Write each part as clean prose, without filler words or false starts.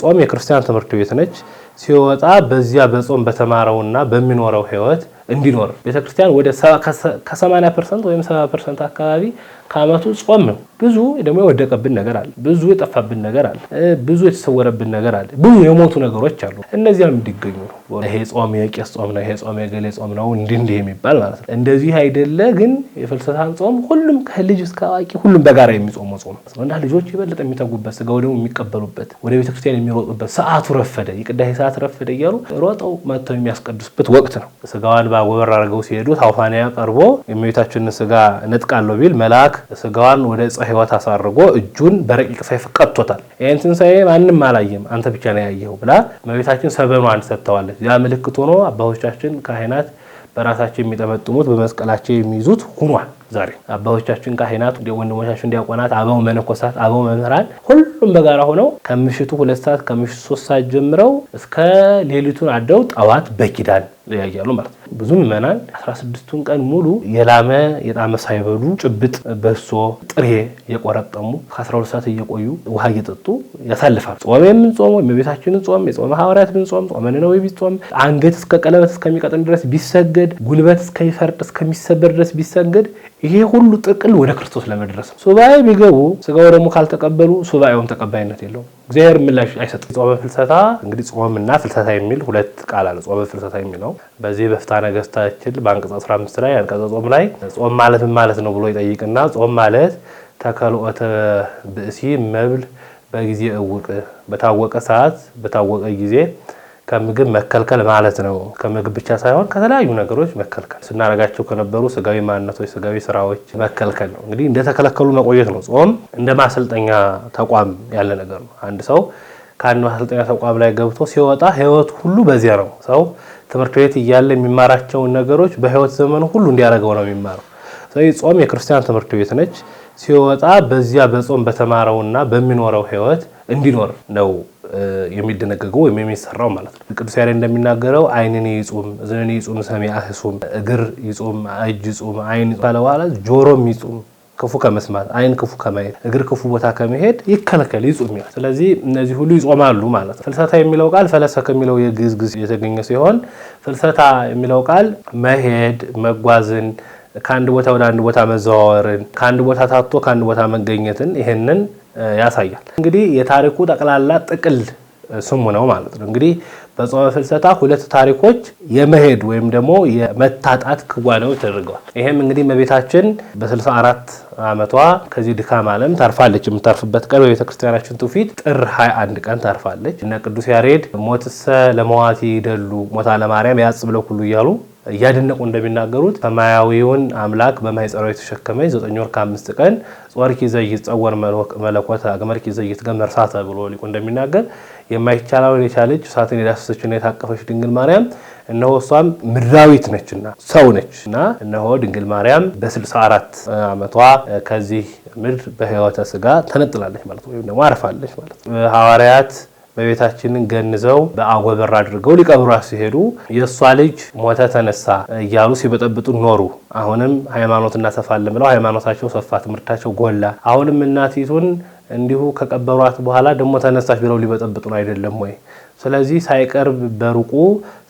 ጾም የክርስቲያን ትምህርት ቤት ነች። ሲወጣ በዚያ በጾም በተማረውና በሚኖረው ህይወት እንዲኖር ቤተክርስቲያን ወደ ከ80% ወይም 70% አካባቢ ከአመቱ ጾም ነው። ብዙ ደግሞ የወደቀብን ነገር አለ፣ ብዙ የጠፋብን ነገር አለ፣ ብዙ የተሰወረብን ነገር አለ፣ ብዙ የሞቱ ነገሮች አሉ። እነዚያም እንዲገኙ ይሄ ጾም የቄስ ጾም ነው፣ ይሄ ጾም የገሌ ጾም ነው እንዲህ የሚባል ማለት ነው። እንደዚህ አይደለ። ግን የፍልሰታን ጾም ሁሉም ከልጅ እስከ አዋቂ ሁሉም በጋራ የሚጾመው ጾም ነው እና ልጆች የበለጠ የሚተጉበት ስጋው ደግሞ የሚቀበሉበት ወደ ቤተክርስቲያን የሚሮጡበት ሰዓቱ ረፈደ፣ የቅዳሴ ሰዓት ረፈደ እያሉ ሮጠው መጥተው የሚያስቀድሱበት ወቅት ነው። ስጋዋን ባጎበር አድርገው ሲሄዱ ታውፋንያ ቀርቦ የእመቤታችንን ስጋ ነጥቃለሁ ቢል መልአክ ስጋዋን ወደ ዕፀ ሕይወት አሳርጎ እጁን በረቂቅ ሰይፍ ቀጥቶታል። ይህን ትንሣኤ ማንም አላየም አንተ ብቻ ነው ያየኸው ብላ እመቤታችን ሰበኗን ሰጥተዋለች። ያ ምልክት ሆኖ አባቶቻችን ካህናት በራሳቸው የሚጠመጥሙት በመስቀላቸው የሚይዙት ሆኗል። ዛሬ አባቶቻችን ካህናት፣ ወንድሞቻችን ዲያቆናት፣ አበው መነኮሳት፣ አበው መምህራን ሁሉም በጋራ ሆነው ከምሽቱ 2 ሰዓት ከምሽቱ 3 ሰዓት ጀምረው እስከ ሌሊቱን አድረው ጠዋት በኪዳን ያያሉ ማለት ነው። ብዙ ምዕመናን 16ቱን ቀን ሙሉ የላመ የጣመ ሳይበሉ ጭብጥ በሶ ጥሬ የቆረጠሙ ከ12 ሰዓት እየቆዩ ውሃ እየጠጡ ያሳልፋሉ። ጾም የምንጾመው የእመቤታችንን ጾም፣ የጾመ ሐዋርያት ብንጾም፣ ጾመ ነነዌ ቢጾም፣ አንገት እስከ ቀለበት እስከሚቀጥን ድረስ ቢሰገድ፣ ጉልበት እስከሚፈርጥ እስከሚሰበር ድረስ ቢሰገድ፣ ይሄ ሁሉ ጥቅል ወደ ክርስቶስ ለመድረስ ነው። ሱባኤ ቢገቡ ስጋው ደግሞ ካልተቀበሉ ሱባኤውም ተቀባይነት የለውም። እግዚአብሔር ምላሽ አይሰጥም። ጾመ ፍልሰታ እንግዲህ ጾምና ፍልሰታ የሚል ሁለት ቃል አለ። ጾመ ፍልሰታ የሚለው በዚህ በፍትሐ ነገሥታችን በአንቀጽ 15 ላይ አንቀጽ ጾም ላይ ጾም ማለት ምን ማለት ነው ብሎ ይጠይቅና ጾም ማለት ተከልኦተ ብእሲ መብል በጊዜ እውቅ፣ በታወቀ ሰዓት በታወቀ ጊዜ ከምግብ መከልከል ማለት ነው። ከምግብ ብቻ ሳይሆን ከተለያዩ ነገሮች መከልከል፣ ስናረጋቸው ከነበሩ ስጋዊ ማንነቶች ስጋዊ ስራዎች መከልከል ነው። እንግዲህ እንደተከለከሉ መቆየት ነው። ጾም እንደ ማሰልጠኛ ተቋም ያለ ነገር ነው። አንድ ሰው ከአንድ ማሰልጠኛ ተቋም ላይ ገብቶ ሲወጣ ህይወት ሁሉ በዚያ ነው። ሰው ትምህርት ቤት እያለ የሚማራቸውን ነገሮች በህይወት ዘመኑ ሁሉ እንዲያደርገው ነው የሚማረው። ስለዚህ ጾም የክርስቲያን ትምህርት ቤት ነች። ሲወጣ በዚያ በጾም በተማረውና በሚኖረው ህይወት እንዲኖር ነው የሚደነገገው ወይም የሚሰራው ማለት ነው። ቅዱስ ያሬድ እንደሚናገረው ዓይንን ይጹም፣ እዝንን ይጹም፣ ሰሚዐ ህሱም፣ እግር ይጹም፣ እጅ ይጹም፣ ዓይን ካለ በኋላ ጆሮም ይጹም፣ ክፉ ከመስማት፣ ዓይን ክፉ ከማየት፣ እግር ክፉ ቦታ ከመሄድ ይከለከል ይጹም ይላል። ስለዚህ እነዚህ ሁሉ ይጾማሉ ማለት ነው። ፍልሰታ የሚለው ቃል ፈለሰ ከሚለው የግዕዝ ግስ የተገኘ ሲሆን ፍልሰታ የሚለው ቃል መሄድ መጓዝን፣ ከአንድ ቦታ ወደ አንድ ቦታ መዘዋወርን፣ ከአንድ ቦታ ታቶ ከአንድ ቦታ መገኘትን ይሄንን ያሳያል። እንግዲህ የታሪኩ ጠቅላላ ጥቅል ስሙ ነው ማለት ነው። እንግዲህ በጾመ ፍልሰታ ሁለት ታሪኮች የመሄድ ወይም ደግሞ የመታጣት ክዋኔዎች ተደርገዋል። ይሄም እንግዲህ እመቤታችን በ64 ዓመቷ ከዚህ ድካም ዓለም ታርፋለች። የምታርፍበት ቀን በቤተክርስቲያናችን ትውፊት ጥር 21 ቀን ታርፋለች። እነ ቅዱስ ያሬድ ሞትሰ ለመዋቲ ይደሉ ሞታ ለማርያም ያጽ ብለው ሁሉ እያሉ እያደነቁ እንደሚናገሩት ሰማያዊውን አምላክ በማኅፀኗ የተሸከመች 9 ወር ከ5 ቀን ጾርኪ ዘይጸወር መለኮት አግመርኪ ዘይትገመር እሳተ ብሎ ሊቁ እንደሚናገር የማይቻለውን የቻለች እሳትን የዳሰሰችና የታቀፈች ድንግል ማርያም እነሆ እሷም ምድራዊት ነችና ሰው ነችና እነሆ ድንግል ማርያም በ64 ዓመቷ ከዚህ ምድር በሕይወተ ሥጋ ተነጥላለች ማለት ነው፣ ወይም ደግሞ አርፋለች ማለት ነው። ሐዋርያት በቤታችንን ገንዘው በአጎበር አድርገው ሊቀብሯት ሲሄዱ የእሷ ልጅ ሞተ ተነሳ እያሉ ሲበጠብጡ ኖሩ። አሁንም ሃይማኖት እናሰፋለን ብለው ሃይማኖታቸው ሰፋ፣ ትምህርታቸው ጎላ። አሁንም እናቲቱን እንዲሁ ከቀበሯት በኋላ ደግሞ ተነሳች ብለው ሊበጠብጡን አይደለም ወይ? ስለዚህ ሳይቀርብ በሩቁ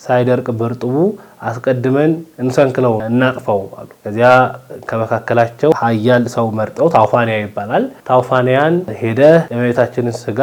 ሳይደርቅ በርጥቡ አስቀድመን እንሰንክለው እናጥፈው አሉ። ከዚያ ከመካከላቸው ኃያል ሰው መርጠው ታውፋንያ ይባላል። ታውፋንያን ሄደ የእመቤታችንን ስጋ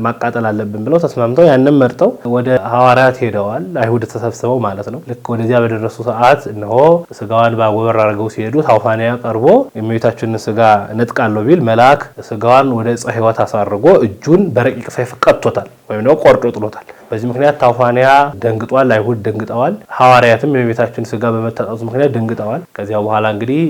ማቃጠል አለብን ብለው ተስማምተው ያንን መርጠው ወደ ሐዋርያት ሄደዋል። አይሁድ ተሰብስበው ማለት ነው። ልክ ወደዚያ በደረሱ ሰዓት እነሆ ስጋዋን ባጎበር አድርገው ሲሄዱ ታውፋንያ ቀርቦ የእመቤታችንን ስጋ ነጥቃለሁ ቢል መልአክ ስጋዋን ወደ ዕፀ ሕይወት አሳርጎ እጁን በረቂቅ ሰይፍ ቀጥቶታል ወይም ደግሞ ቆርጦ ጥሎታል። በዚህ ምክንያት ታውፋንያ ደንግጧል፣ አይሁድ ደንግጠዋል። ሐዋርያትም የቤታችን ስጋ በመታጣቱ ምክንያት ደንግጠዋል። ከዚያ በኋላ እንግዲህ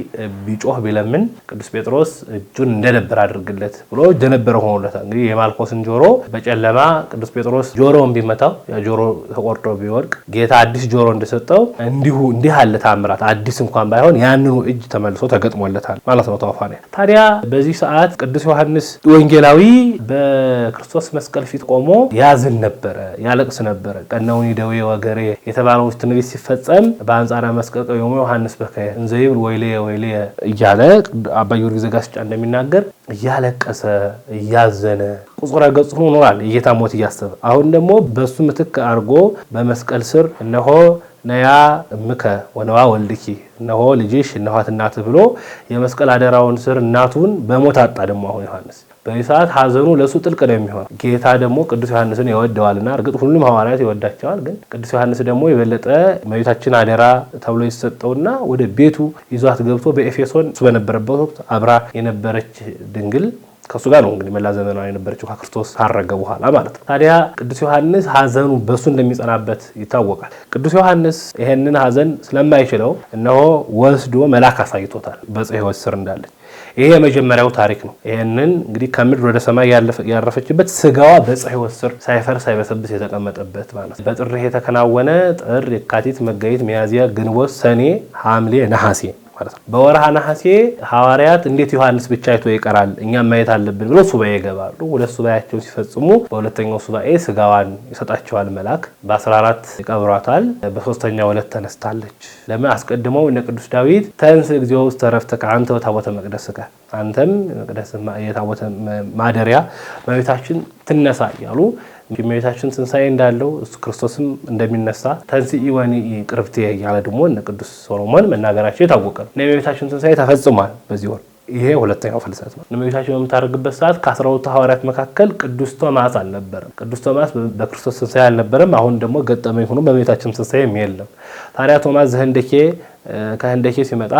ቢጮህ ቢለምን ቅዱስ ጴጥሮስ እጁን እንደነበረ አድርግለት ብሎ እንደነበረ ሆኖለታል። እንግዲህ የማልኮስን ጆሮ በጨለማ ቅዱስ ጴጥሮስ ጆሮውን ቢመታው ያ ጆሮ ተቆርጦ ቢወድቅ ጌታ አዲስ ጆሮ እንደሰጠው እንዲህ አለ ተአምራት አዲስ እንኳን ባይሆን ያንኑ እጅ ተመልሶ ተገጥሞለታል ማለት ነው ታውፋንያ። ታዲያ በዚህ ሰዓት ቅዱስ ዮሐንስ ወንጌላዊ በክርስቶስ መስቀል ፊት ቆሞ ያዝን ነበረ። ያለቅስ ነበር። ቀነውን ደዌ ወገሬ የተባለው ትንቢት ሲፈጸም በአንጻረ መስቀል ቀዮሙ ዮሐንስ በከየ እንዘይብል ወይሌ ወይሌ እያለ አባ ጊዮርጊስ ዘጋስጫ እንደሚናገር እያለቀሰ እያዘነ ቁጽረ ገጽ ሆኖ ኖሯል። የጌታ ሞት እያሰበ አሁን ደግሞ በሱ ምትክ አድርጎ በመስቀል ስር እነሆ ነያ እምከ ወነዋ ወልድኪ እነሆ ልጅሽ እነኋት እናትህ ብሎ የመስቀል አደራውን ስር እናቱን በሞት አጣ። ደግሞ አሁን ዮሐንስ በዚህ ሰዓት ሀዘኑ ለሱ ጥልቅ ነው የሚሆን። ጌታ ደግሞ ቅዱስ ዮሐንስን ይወደዋልና እርግጥ ሁሉም ሐዋርያት ይወዳቸዋል፣ ግን ቅዱስ ዮሐንስ ደግሞ የበለጠ እመቤታችን አደራ ተብሎ ይሰጠውና ወደ ቤቱ ይዟት ገብቶ በኤፌሶን እሱ በነበረበት ወቅት አብራ የነበረች ድንግል ከሱ ጋር ነው እንግዲህ መላ ዘመናዊ የነበረችው ከክርስቶስ ታረገ በኋላ ማለት ነው። ታዲያ ቅዱስ ዮሐንስ ሀዘኑ በሱ እንደሚጸናበት ይታወቃል። ቅዱስ ዮሐንስ ይሄንን ሀዘን ስለማይችለው እነሆ ወስዶ መልአክ አሳይቶታል በዕፀ ሕይወት ስር እንዳለች። ይሄ የመጀመሪያው ታሪክ ነው። ይሄንን እንግዲህ ከምድር ወደ ሰማይ ያረፈችበት ስጋዋ በዕፀ ሕይወት ስር ሳይፈርስ ሳይበሰብስ የተቀመጠበት ማለት ነው። በጥር የተከናወነ ጥር፣ የካቲት፣ መጋቢት፣ ሚያዝያ፣ ግንቦት፣ ሰኔ፣ ሐምሌ፣ ነሐሴ ማለት ነው። በወርሃ ነሐሴ ሐዋርያት እንዴት ዮሐንስ ብቻ አይቶ ይቀራል እኛም ማየት አለብን ብሎ ሱባኤ ይገባሉ። ሁለት ሱባኤያቸውን ሲፈጽሙ በሁለተኛው ሱባኤ ስጋዋን ይሰጣቸዋል መልአክ። በ14 ይቀብሯታል። በሶስተኛው ዕለት ተነስታለች። ለምን አስቀድመው እነ ቅዱስ ዳዊት ተንስ እግዚኦ ውስተ ዕረፍትከ አንተ ወታቦተ መቅደስከ አንተም መቅደስ የታቦተ ማደሪያ እመቤታችን ትነሳ እያሉ እመቤታችን ትንሣኤ እንዳለው ክርስቶስም እንደሚነሳ ተንሥኢ ወንኢ ቅርብቴ እያለ ደግሞ እነ ቅዱስ ሶሎሞን መናገራቸው የታወቀ ነው። እመቤታችን ትንሣኤ ተፈጽሟል በዚህ ወር። ይሄ ሁለተኛው ፍልሰት ነው። እመቤታችን በምታደርግበት ሰዓት ከ12ቱ ሐዋርያት መካከል ቅዱስ ቶማስ አልነበረም። ቅዱስ ቶማስ በክርስቶስ ትንሣኤ አልነበረም። አሁን ደግሞ ገጠመኝ ሆኖ በእመቤታችን ትንሣኤም የለም። ታዲያ ቶማስ ዘህንደኬ ከህንደኬ ሲመጣ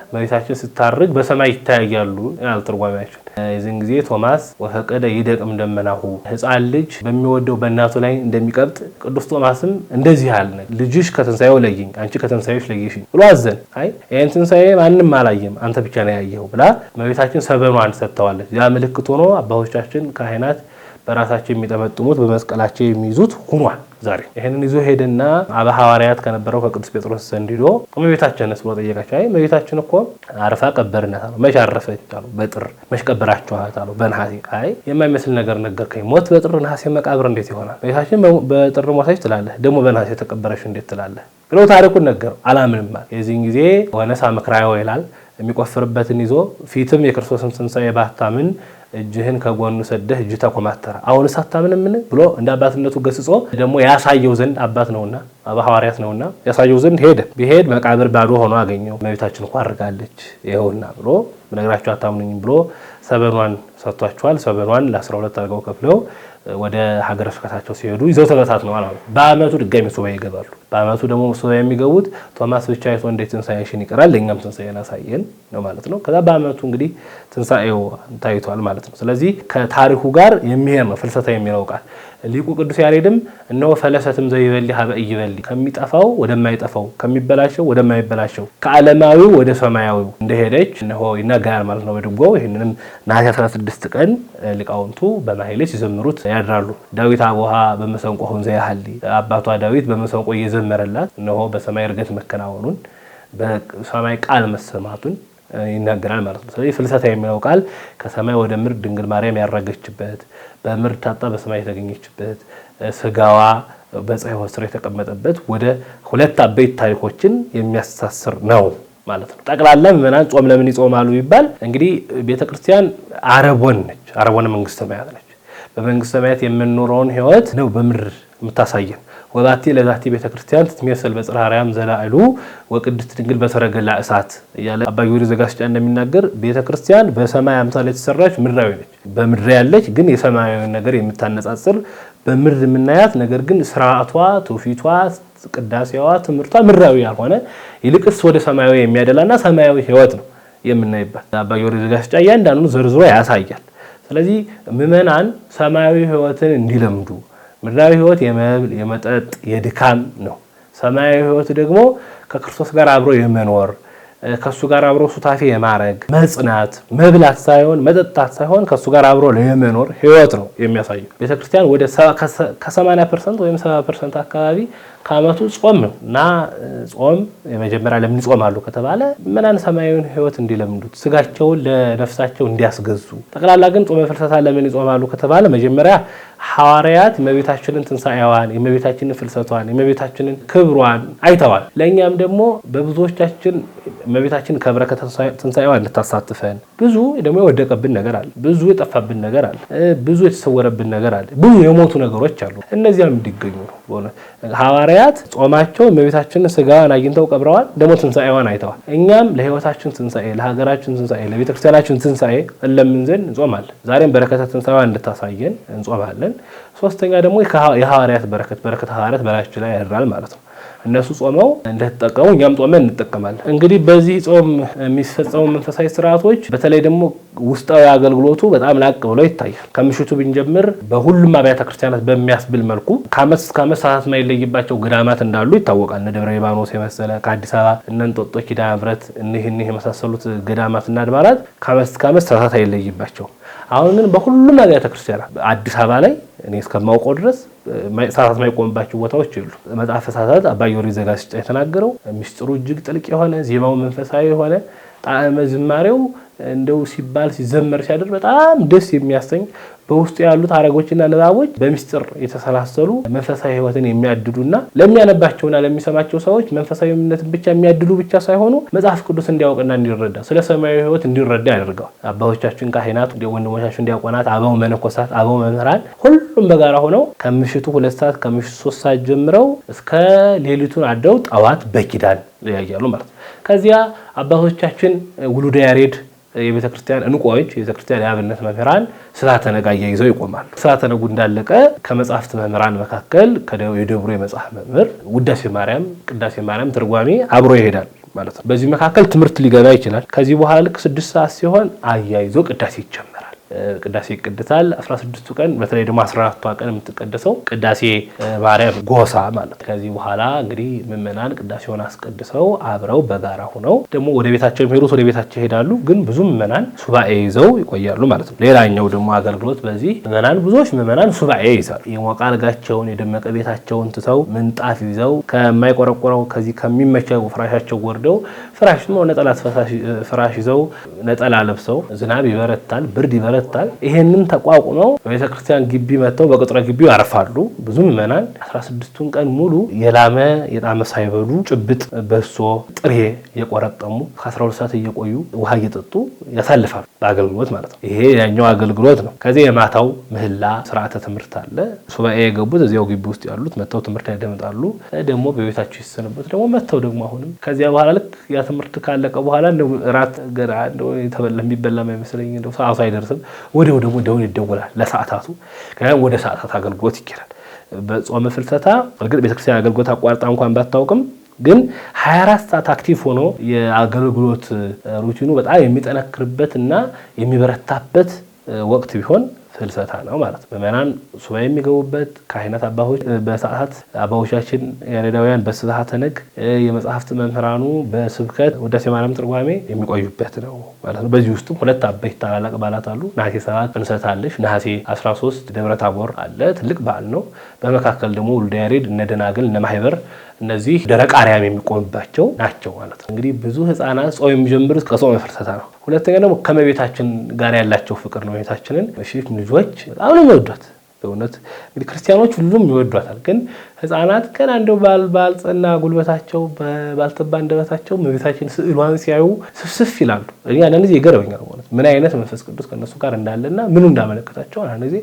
እመቤታችን ስታርግ በሰማይ ይታያሉ ይላል ትርጓሜያችን። የዚህን ጊዜ ቶማስ ወፈቀደ ይደቅም ደመናሁ ሕፃን ልጅ በሚወደው በእናቱ ላይ እንደሚቀብጥ ቅዱስ ቶማስም እንደዚህ አለ፣ ልጅሽ ከትንሣኤው ለይኝ፣ አንቺ ከትንሣኤሽ ለይሽኝ ብሎ አዘን። አይ ይህን ትንሣኤ ማንም አላየም አንተ ብቻ ነው ያየኸው ብላ እመቤታችን ሰበኗን ሰጥተዋለች። ያ ምልክት ሆኖ አባቶቻችን ካህናት በራሳቸው የሚጠመጥሙት በመስቀላቸው የሚይዙት ሆኗል። ዛሬ ይሄንን ይዞ ሄደና አባ ሐዋርያት ከነበረው ከቅዱስ ጴጥሮስ ዘንድ ሄዶ እመቤታችንስ ብሎ ጠየቃቸው። አይ እመቤታችን እኮ አርፋ ቀበርናት አሉ። መች አረፈች አሉ። በጥር መች ቀበራችኋት አሉ። በነሐሴ። አይ የማይመስል ነገር ነገርከኝ። ሞት በጥር ነሐሴ መቃብር እንዴት ይሆናል? እመቤታችን በጥር ሞተች ትላለህ፣ ደግሞ በነሐሴ ተቀበረች እንዴት ትላለህ ብለው ታሪኩን ነገር አላምንም ማለት። የዚህን ጊዜ ወነሳ ምክራዮ ይላል የሚቆፍርበትን ይዞ ፊትም የክርስቶስን ትንሣኤ ባታምን እጅህን ከጎኑ ሰደህ እጅ ተኮማተረ አሁንስ አታምንም ምን ብሎ እንደ አባትነቱ ገስጾ ደግሞ ያሳየው ዘንድ አባት ነውና አባ ሐዋርያት ነውና ያሳየው ዘንድ ሄደ። ቢሄድ መቃብር ባዶ ሆኖ አገኘው። እመቤታችን እኮ አርጋለች ይኸውና ብሎ ብነግራችሁ አታምኑኝም ብሎ ሰበኗን ሰጥቷቸዋል። ሰበኗን ለ12 አድርገው ከፍለው ወደ ሀገረ ስብከታቸው ሲሄዱ ይዘው ተበታትነው ማለት ነው። በአመቱ ድጋሚ ሱባኤ ይገባሉ። በአመቱ ደግሞ ሱባኤ የሚገቡት ቶማስ ብቻ አይቶ እንዴት ትንሣኤሽን ይቀራል ለእኛም ትንሣኤን አሳየን ነው ማለት ነው። ከዛ በአመቱ እንግዲህ ትንሣኤው ታይቷል ማለት ነው። ስለዚህ ከታሪኩ ጋር የሚሄድ ነው ፍልሰታ የሚለው ቃል። ሊቁ ቅዱስ ያሬድም እነሆ ፈለሰትም ዘይበሊ ሀበ ኢይበሊ ከሚጠፋው ወደማይጠፋው ከሚበላሸው ወደማይበላሸው ከዓለማዊው ወደ ሰማያዊው እንደሄደች እነሆ ይናገራል ማለት ነው በድጓው። ይህንንም ነሐሴ 16 ቀን ሊቃውንቱ በማህሌት ሲዘምሩት ያድራሉ። ዳዊት አቡሃ በመሰንቆ ሆንዘ ያህሊ አባቷ ዳዊት በመሰንቆ እየዘመረላት እነሆ በሰማይ እርገት መከናወኑን በሰማይ ቃል መሰማቱን ይናገራል ማለት ነው። ስለዚህ ፍልሰታ የሚለው ቃል ከሰማይ ወደ ምድር ድንግል ማርያም ያረገችበት፣ በምድር ታጣ በሰማይ የተገኘችበት፣ ስጋዋ በዕፀ ሕይወት ስር የተቀመጠበት ወደ ሁለት አበይት ታሪኮችን የሚያስተሳስር ነው ማለት ነው። ጠቅላላ ምዕመናን ጾም ለምን ይጾማሉ ይባል እንግዲህ ቤተክርስቲያን አረቦን ነች። አረቦን መንግስተ ሰማያት ነች። በመንግስተ ሰማያት የምንኖረውን ሕይወት ነው በምድር የምታሳየን። ወባቲ ለዛቲ ቤተክርስቲያን ትትመሰል በጽርሐ አርያም ዘላዕሉ ወቅድስት ድንግል በሰረገላ እሳት እያለ አባ ጊዮርጊስ ዘጋስጫ እንደሚናገር ቤተክርስቲያን በሰማይ አምሳል የተሰራች ምድራዊ ነች። በምድር ያለች ግን የሰማያዊ ነገር የምታነጻጽር በምድር የምናያት ነገር ግን ስርዓቷ፣ ትውፊቷ፣ ቅዳሴዋ፣ ትምህርቷ ምድራዊ ያልሆነ ይልቅስ ወደ ሰማያዊ የሚያደላና ሰማያዊ ሕይወት ነው የምናይባት። አባ ጊዮርጊስ ዘጋስጫ እያንዳንዱን ዘርዝሮ ያሳያል። ስለዚህ ምዕመናን ሰማያዊ ሕይወትን እንዲለምዱ ምድራዊ ሕይወት የመብል የመጠጥ የድካም ነው። ሰማያዊ ሕይወት ደግሞ ከክርስቶስ ጋር አብሮ የመኖር ከሱ ጋር አብሮ ሱታፌ የማረግ መጽናት፣ መብላት ሳይሆን መጠጣት ሳይሆን ከሱ ጋር አብሮ የመኖር ሕይወት ነው የሚያሳየው። ቤተክርስቲያን ወደ ከ80% ወይም 70% አካባቢ ከዓመቱ ጾም ነው እና ጾም የመጀመሪያ ለምን ይጾማሉ ከተባለ ምናን ሰማያዊውን ሕይወት እንዲለምዱት ስጋቸውን ለነፍሳቸው እንዲያስገዙ። ጠቅላላ ግን ጾመ ፍልሰታ ለምን ይጾማሉ ከተባለ መጀመሪያ ሐዋርያት የእመቤታችንን ትንሣኤዋን የእመቤታችንን ፍልሰቷን የእመቤታችንን ክብሯን አይተዋል። ለእኛም ደግሞ በብዙዎቻችን እመቤታችን ከበረከተ ትንሣኤዋ እንድታሳትፈን ብዙ ደግሞ የወደቀብን ነገር አለ፣ ብዙ የጠፋብን ነገር አለ፣ ብዙ የተሰወረብን ነገር አለ፣ ብዙ የሞቱ ነገሮች አሉ። እነዚያም እንዲገኙ ነው። ሐዋርያት ጾማቸው እመቤታችንን ስጋዋን አግኝተው ቀብረዋል፣ ደግሞ ትንሣኤዋን አይተዋል። እኛም ለሕይወታችን ትንሣኤ፣ ለሀገራችን ትንሣኤ፣ ለቤተክርስቲያናችን ትንሣኤ እንለምን ዘንድ እንጾማለን። ዛሬም በረከተ ትንሣኤዋን እንድታሳየን እንጾማለን። ሶስተኛ ደግሞ የሐዋርያት በረከት ሐዋርያት በላያችን ላይ ያድራል ማለት ነው። እነሱ ጾመው እንደተጠቀሙ እኛም ጾመን እንጠቀማለን። እንግዲህ በዚህ ጾም የሚፈጸሙ መንፈሳዊ ስርዓቶች በተለይ ደግሞ ውስጣዊ አገልግሎቱ በጣም ላቅ ብሎ ይታያል። ከምሽቱ ብንጀምር በሁሉም አብያተ ክርስቲያናት በሚያስብል መልኩ ከዓመት እስከ ዓመት ሰዓታት የማይለይባቸው ገዳማት እንዳሉ ይታወቃል። እነ ደብረ ሊባኖስ የመሰለ ከአዲስ አበባ እነ እንጦጦ ኪዳነ ምሕረት እኒህ የመሳሰሉት ገዳማትና አድባራት ከዓመት እስከ ዓመት ሰዓታት አይለይባቸው። አሁን ግን በሁሉም አብያተ ክርስቲያናት አዲስ አበባ ላይ እኔ እስከማውቀው ድረስ ሰዓታት የማይቆምባቸው ቦታዎች የሉ። መጽሐፈ ሰዓታት አባ ጊዮርጊስ ዘጋስጫ የተናገረው ምስጢሩ እጅግ ጥልቅ የሆነ ዜማው መንፈሳዊ የሆነ ጣዕመ ዝማሬው እንደው ሲባል ሲዘመር ሲያድር በጣም ደስ የሚያሰኝ በውስጡ ያሉት አረጎችና ንባቦች በሚስጥር የተሰላሰሉ መንፈሳዊ ሕይወትን የሚያድዱና ለሚያነባቸውና ለሚሰማቸው ሰዎች መንፈሳዊነትን ብቻ የሚያድሉ ብቻ ሳይሆኑ መጽሐፍ ቅዱስ እንዲያውቅና እንዲረዳ ስለ ሰማያዊ ሕይወት እንዲረዳ ያደርገዋል። አባቶቻችን ካህናት፣ ወንድሞቻችን ዲያቆናት፣ አበው መነኮሳት፣ አበው መምህራን ሁሉም በጋራ ሆነው ከምሽቱ 2 ሰዓት ከምሽቱ 3 ሰዓት ጀምረው እስከ ሌሊቱን አድረው ጠዋት በኪዳን ያያሉ ማለት ነው። ከዚያ አባቶቻችን ውሉደ ያሬድ የቤተክርስቲያን እንቁዎች የቤተክርስቲያን የአብነት መምህራን ስርዓተ ነግ ይዘው ይቆማሉ። ስርዓተ ነጉ እንዳለቀ ከመጽሐፍት መምህራን መካከል የደብሩ የመጽሐፍ መምህር ውዳሴ ማርያም፣ ቅዳሴ ማርያም ትርጓሜ አብሮ ይሄዳል ማለት ነው። በዚህ መካከል ትምህርት ሊገባ ይችላል። ከዚህ በኋላ ልክ 6 ሰዓት ሲሆን አያይዞ ቅዳሴ ይጀመራል። ቅዳሴ ይቀድሳል። 16ቱ ቀን በተለይ ደግሞ 14ቷ ቀን የምትቀደሰው ቅዳሴ ማርያም ጎሳ ማለት። ከዚህ በኋላ እንግዲህ ምዕመናን ቅዳሴውን አስቀድሰው አብረው በጋራ ሆነው ደግሞ ወደ ቤታቸው የሚሄዱት ወደ ቤታቸው ይሄዳሉ። ግን ብዙ ምዕመናን ሱባኤ ይዘው ይቆያሉ ማለት ነው። ሌላኛው ደግሞ አገልግሎት በዚህ ብዙዎች ምዕመናን ሱባኤ ይይዛሉ። የሞቀ አልጋቸውን የደመቀ ቤታቸውን ትተው ምንጣፍ ይዘው ከማይቆረቆረው ከዚህ ከሚመቸው ፍራሻቸው ወርደው ፍራሽ ነው ነጠላ ፍራሽ ይዘው ነጠላ ለብሰው ዝናብ ይበረታል፣ ብርድ ይበረታል። ይሄንን ተቋቁመው በቤተክርስቲያን ግቢ መጥተው በቅጥረ ግቢው ያርፋሉ። ብዙ ምዕመናን 16ቱን ቀን ሙሉ የጣመ ሳይበሉ ጭብጥ፣ በሶ፣ ጥሬ የቆረጠሙ ከ12 ሰዓት እየቆዩ ውሃ እየጠጡ ያሳልፋሉ በአገልግሎት ማለት ነው። ይሄ ያኛው አገልግሎት ነው። ከዚህ የማታው ምህላ ስርዓተ ትምህርት አለ። ሱባኤ የገቡት እዚያው ግቢ ውስጥ ያሉት መጥተው ትምህርት ያደምጣሉ። ደግሞ በቤታቸው ሲሰነበት ደግሞ መጥተው ደግሞ አሁንም ከዚያ በኋላ ልክ ያ ትምህርት ካለቀ በኋላ እንደው ራት ገና እንደው የተበላ የሚበላ አይመስለኝ እንደው ሰዓቱ አይደርስም ወዲያው ደግሞ ደውል ይደወላል ለሰዓታቱ። ወደ ሰዓታት አገልግሎት ይኬዳል። በጾመ ፍልሰታ እርግጥ ቤተክርስቲያን አገልግሎት አቋርጣ እንኳን ባታውቅም ግን 24 ሰዓት አክቲቭ ሆኖ የአገልግሎት ሩቲኑ በጣም የሚጠነክርበት እና የሚበረታበት ወቅት ቢሆን ፍልሰታ ነው ማለት ነው። ምዕመናን ሱባኤ የሚገቡበት ካህናት አባቶች በሰዓታት አባቶቻችን ያሬዳውያን በስብሐተ ነግ የመጽሐፍት መምህራኑ በስብከት ውዳሴ ማርያም ትርጓሜ የሚቆዩበት ነው ማለት ነው። በዚህ ውስጥም 2 አበይት ታላላቅ በዓላት አሉ። ነሐሴ 7 ፍልሰታ አለች። ነሐሴ 13 ደብረ ታቦር አለ፣ ትልቅ በዓል ነው። በመካከል ደግሞ ውሉደ ያሬድ፣ እነ ደናግል፣ እነ ማህበር እነዚህ ደረቅ አርያም የሚቆምባቸው ናቸው ማለት ነው። እንግዲህ ብዙ ህፃናት ጾም የሚጀምሩት ከጾመ ፍልሰታ ነው። ሁለተኛ ደግሞ ከመቤታችን ጋር ያላቸው ፍቅር ነው። ቤታችንን ልጆች በጣም ነው የሚወዷት። በእውነት እንግዲህ ክርስቲያኖች ሁሉም ይወዷታል። ግን ህፃናት ገና እንደው ባልጸና ጉልበታቸው ባልተባ እንደበታቸው መቤታችን ስዕሏን ሲያዩ ስፍስፍ ይላሉ። እኛ አንዳንድ ጊዜ ይገርመኛል ማለት ምን አይነት መንፈስ ቅዱስ ከነሱ ጋር እንዳለና ምኑ እንዳመለከታቸው አንዳንድ ጊዜ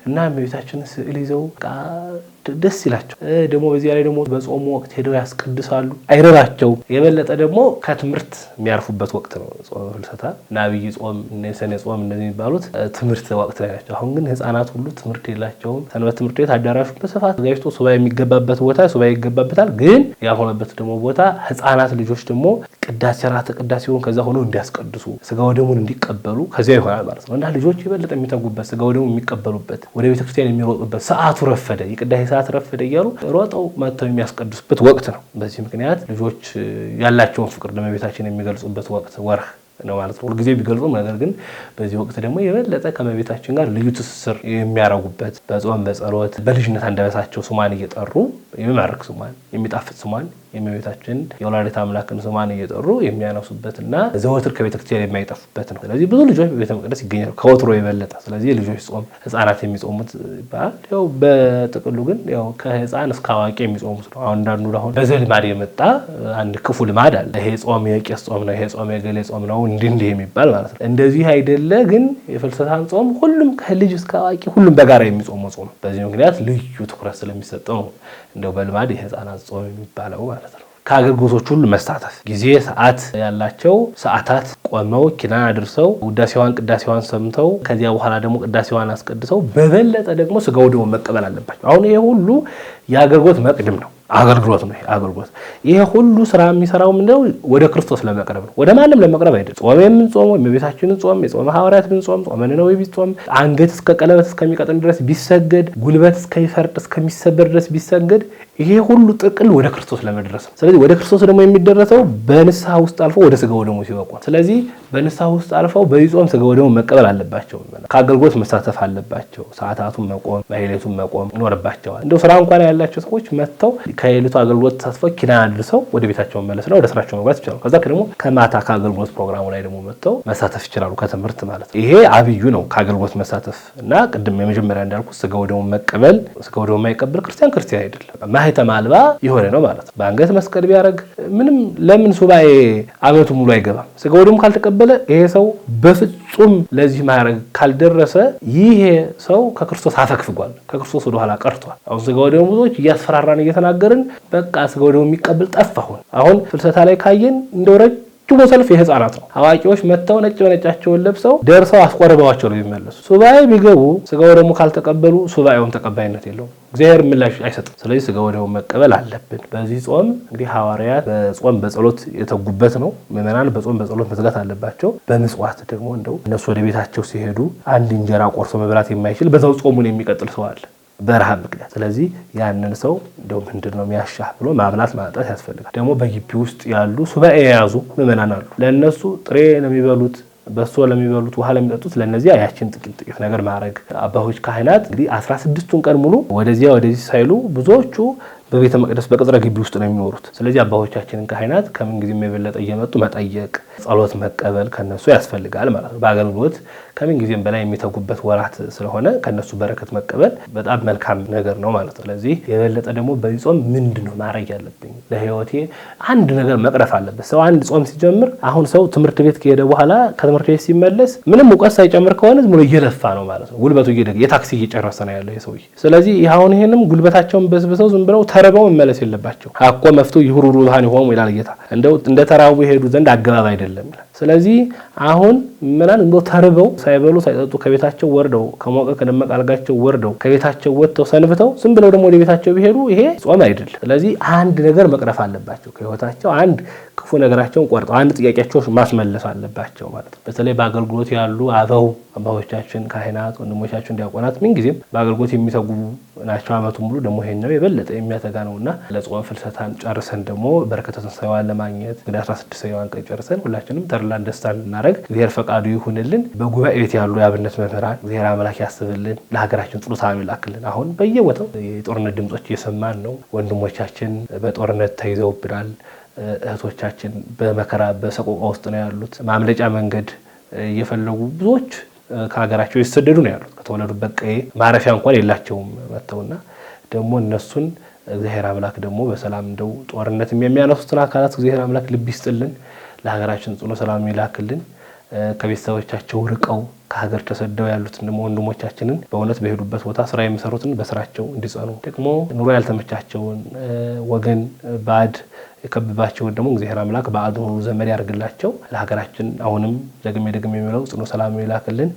እና መቤታችን ስዕል ይዘው ደስ ይላቸው። ደግሞ በዚያ ላይ ደግሞ በጾሙ ወቅት ሄደው ያስቀድሳሉ። አይረባቸው። የበለጠ ደግሞ ከትምህርት የሚያርፉበት ወቅት ነው ጾመ ፍልሰታ። አብይ ጾም፣ ሰኔ ጾም እንደዚህ የሚባሉት ትምህርት ወቅት ላይ ናቸው። አሁን ግን ህፃናት ሁሉ ትምህርት የላቸውም። ሰንበት ትምህርት ቤት አዳራሹ በስፋት ጋይቶ ሱባኤ የሚገባበት ቦታ ሱባኤ ይገባበታል። ግን ያልሆነበት ደግሞ ቦታ ህፃናት ልጆች ደግሞ ቅዳሴ ራተ ቅዳሴውን ከዛ ሆኖ እንዲያስቀድሱ ስጋው ደሙን እንዲቀበሉ ከዚያ ይሆናል ማለት ነው። እና ልጆች የበለጠ የሚተጉበት ስጋው ደሙን የሚቀበሉበት ወደ ቤተክርስቲያን የሚሮጡበት ሰዓቱ ረፈደ የቅዳሴ ሰዓት ረፈደ እያሉ ሮጠው መጥተው የሚያስቀድሱበት ወቅት ነው። በዚህ ምክንያት ልጆች ያላቸውን ፍቅር ለእመቤታችን የሚገልጹበት ወቅት ወርህ ነው ማለት ነው። ሁልጊዜ ቢገልጹም ነገር ግን በዚህ ወቅት ደግሞ የበለጠ ከእመቤታችን ጋር ልዩ ትስስር የሚያረጉበት በጾም በጸሎት በልጅነት አንደበታቸው ስሟን እየጠሩ የሚማርክ ስሟን የሚጣፍጥ ስሟን የእመቤታችን የወላዲተ አምላክን ስሟን እየጠሩ የሚያነሱበትና ዘወትር ከቤተክርስቲያን የማይጠፉበት ነው። ስለዚህ ብዙ ልጆች በቤተ መቅደስ ይገኛሉ ከወትሮ የበለጠ። ስለዚህ ልጆች ጾም ህፃናት የሚጾሙት ይባላል። ያው በጥቅሉ ግን ያው ከህፃን እስከ አዋቂ የሚጾሙት ነው። አሁን አንዳንዱ አሁን በዘልማድ የመጣ አንድ ክፉ ልማድ አለ። ይሄ ጾም የቄስ ጾም ነው፣ ይሄ ጾም የገሌ ጾም ነው እንዲህ የሚባል ማለት ነው። እንደዚህ አይደለ። ግን የፍልሰታን ጾም ሁሉም ከልጅ እስከ አዋቂ ሁሉም በጋራ የሚጾመው ጾም። በዚህ ምክንያት ልዩ ትኩረት ስለሚሰጠው ነው እንደው በልማድ የህፃናት ጾም የሚባለው ማለት ነው። ከአገልግሎቶች ሁሉ መሳተፍ ጊዜ ሰዓት ያላቸው ሰዓታት ቆመው ኪዳን አድርሰው ውዳሴዋን ቅዳሴዋን ሰምተው ከዚያ በኋላ ደግሞ ቅዳሴዋን አስቀድሰው በበለጠ ደግሞ ስጋው ደግሞ መቀበል አለባቸው። አሁን ይሄ ሁሉ የአገልግሎት መቅድም ነው። አገልግሎት ነው። አገልግሎት ይሄ ሁሉ ስራ የሚሰራው ምንድነው? ወደ ክርስቶስ ለመቅረብ ነው። ወደ ማንም ለመቅረብ አይደለም። ጾም የምንጾመው የእመቤታችንን ጾም የጾመ ሐዋርያት ብንጾም ጾመ ነነዌ ቢጾም አንገት እስከ ቀለበት እስከሚቀጥን ድረስ ቢሰገድ ጉልበት እስከሚፈርጥ እስከሚሰበር ድረስ ቢሰገድ ይሄ ሁሉ ጥቅል ወደ ክርስቶስ ለመድረስ ነው። ስለዚህ ወደ ክርስቶስ ደግሞ የሚደረሰው በንስሐ ውስጥ አልፎ ወደ ስጋው ደግሞ ሲበቁ። ስለዚህ በንስሐ ውስጥ አልፈው በጾም ስጋው ደግሞ መቀበል አለባቸው። ከአገልግሎት መሳተፍ አለባቸው። ሰዓታቱን መቆም ማህሌቱን መቆም ይኖርባቸዋል። እንደው ስራ እንኳን ያላቸው ሰዎች መጥተው ከሌሊቱ አገልግሎት ተሳትፈው ኪዳን አድርሰው ወደ ቤታቸው መለስና ወደ ስራቸው መግባት ይችላሉ። ከዛ ደግሞ ከማታ ከአገልግሎት ፕሮግራሙ ላይ ደግሞ መጥተው መሳተፍ ይችላሉ። ከትምህርት ማለት ነው። ይሄ አብዩ ነው ከአገልግሎት መሳተፍ እና ቅድም የመጀመሪያ እንዳልኩት ስጋው ደግሞ መቀበል። ስጋው ደግሞ የማይቀበል ክርስቲያን አይደለም። ማህተም አልባ የሆነ ነው ማለት ነው። በአንገት መስቀል ቢያደርግ ምንም ለምን ሱባኤ አመቱ ሙሉ አይገባም። ስጋው ደግሞ ካልተቀበለ ይሄ ሰው በፍጹም ለዚህ ማድረግ ካልደረሰ ይሄ ሰው ከክርስቶስ አፈግፍጓል፣ ከክርስቶስ ወደ ኋላ ቀርቷል። አሁን ስጋው ደግሞ ብዙዎች እያስፈራራን እየተናገርን በቃ ስጋው ደግሞ የሚቀበል ጠፋሁን። አሁን ፍልሰታ ላይ ካየን እንደው ረጅሙ ሰልፍ የህፃናት ነው። አዋቂዎች መጥተው ነጭ በነጫቸውን ለብሰው ደርሰው አስቆርበዋቸው ነው የሚመለሱ። ሱባኤ ቢገቡ ስጋው ደግሞ ካልተቀበሉ ሱባኤውን ተቀባይነት የለውም። እግዚአብሔር ምላሽ አይሰጥም። ስለዚህ ስጋው ደግሞ መቀበል አለብን። በዚህ ጾም እንግዲህ ሐዋርያት በጾም በጸሎት የተጉበት ነው። ምዕመናን በጾም በጸሎት መዝጋት አለባቸው። በምጽዋት ደግሞ እንደው እነሱ ወደ ቤታቸው ሲሄዱ አንድ እንጀራ ቆርሶ መብላት የማይችል በዛው ጾሙን የሚቀጥል ሰው አለ በረሃብ ምክንያት። ስለዚህ ያንን ሰው እንደው ምንድነው የሚያሻህ ብሎ ማብላት ማጠጣት ያስፈልጋል። ደግሞ በግቢ ውስጥ ያሉ ሱባኤ የያዙ ምዕመናን አሉ። ለእነሱ ጥሬ ነው የሚበሉት፣ በሶ ለሚበሉት ውሃ ለሚጠጡት ለነዚያ ያችን ጥቂት ነገር ማድረግ። አባቶች ካህናት እንግዲህ 16ቱን ቀን ሙሉ ወደዚህ ሳይሉ ብዙዎቹ በቤተ መቅደስ በቅጥረ ግቢ ውስጥ ነው የሚኖሩት። ስለዚህ አባቶቻችንን ካህናት ከምን ጊዜም የበለጠ እየመጡ መጠየቅ፣ ጸሎት መቀበል ከነሱ ያስፈልጋል ማለት ነው። በአገልግሎት ከምን ጊዜም በላይ የሚተጉበት ወራት ስለሆነ ከነሱ በረከት መቀበል በጣም መልካም ነገር ነው ማለት ነው። ስለዚህ የበለጠ ደግሞ በዚህ ጾም ምንድነው ማድረግ ያለብኝ? ለህይወቴ አንድ ነገር መቅረፍ አለበት። ሰው አንድ ጾም ሲጀምር አሁን ሰው ትምህርት ቤት ከሄደ በኋላ ከትምህርት ቤት ሲመለስ ምንም እውቀት ሳይጨምር ከሆነ ዝም ብሎ እየለፋ ነው ማለት ነው። ጉልበቱ የታክሲ እየጨረሰ ነው ያለው የሰውዬ። ስለዚህ አሁን ይሄንም ጉልበታቸውን በስብሰው ዝም ብለው ተርበው መመለስ የለባቸው። አቆ መፍቱ ይሁሩሩ ብርሃን ይሆኑ ይላል ጌታ። እንደው እንደ ተራቡ ይሄዱ ዘንድ አገባብ አይደለም ይላል። ስለዚህ አሁን ምናን እንደው ተርበው ሳይበሉ ሳይጠጡ ከቤታቸው ወርደው ከሞቀ ከደመቀ አልጋቸው ወርደው ከቤታቸው ወጥተው ሰንብተው ዝም ብለው ደግሞ ወደ ቤታቸው ቢሄዱ ይሄ ጾም አይደለም። ስለዚህ አንድ ነገር መቅረፍ አለባቸው ከህይወታቸው። አንድ ክፉ ነገራቸውን ቆርጠው አንድ ጥያቄያቸው ማስመለስ አለባቸው ማለት ነው። በተለይ በአገልግሎት ያሉ አባቶቻችን ካህናት፣ ወንድሞቻችን ዲያቆናት ምንጊዜም በአገልግሎት የሚተጉ ናቸው። አመቱ ሙሉ ደግሞ ይሄን ነው የበለጠ የሚያተጋ ነውና ለጾም ፍልሰታን ጨርሰን ደግሞ በረከተ ትንሣኤዋን ለማግኘት እንግዲህ 16ኛዋን ቀን ጨርሰን ሁላችንም ተድላን ደስታን እናደርግ። እግዚአብሔር ፈቃዱ ይሁንልን። በጉባኤ ቤት ያሉ የአብነት መምህራን እግዚአብሔር አምላክ ያስብልን፣ ለሀገራችን ጥሩ ሰላም ይላክልን። አሁን በየቦታው የጦርነት ድምጾች እየሰማን ነው። ወንድሞቻችን በጦርነት ተይዘውብናል። እህቶቻችን በመከራ በሰቆቃ ውስጥ ነው ያሉት። ማምለጫ መንገድ እየፈለጉ ብዙዎች ከሀገራቸው ይሰደዱ ነው ያሉት። ከተወለዱበት ቀዬ ማረፊያ እንኳን የላቸውም መጥተውና ደግሞ እነሱን እግዚአብሔር አምላክ ደግሞ በሰላም እንደው ጦርነት የሚያነሱትን አካላት እግዚአብሔር አምላክ ልብ ይስጥልን፣ ለሀገራችን ጽኑ ሰላም ይላክልን። ከቤተሰቦቻቸው ርቀው ከሀገር ተሰደው ያሉትን ደግሞ ወንድሞቻችንን በእውነት በሄዱበት ቦታ ስራ የሚሰሩትን በስራቸው እንዲጸኑ፣ ደግሞ ኑሮ ያልተመቻቸውን ወገን ባዕድ የከበባቸውን ደግሞ እግዚአብሔር አምላክ ባዕድ ዘመድ ያርግላቸው። ለሀገራችን አሁንም ደግሜ የሚለው ጽኑ ሰላም ይላክልን።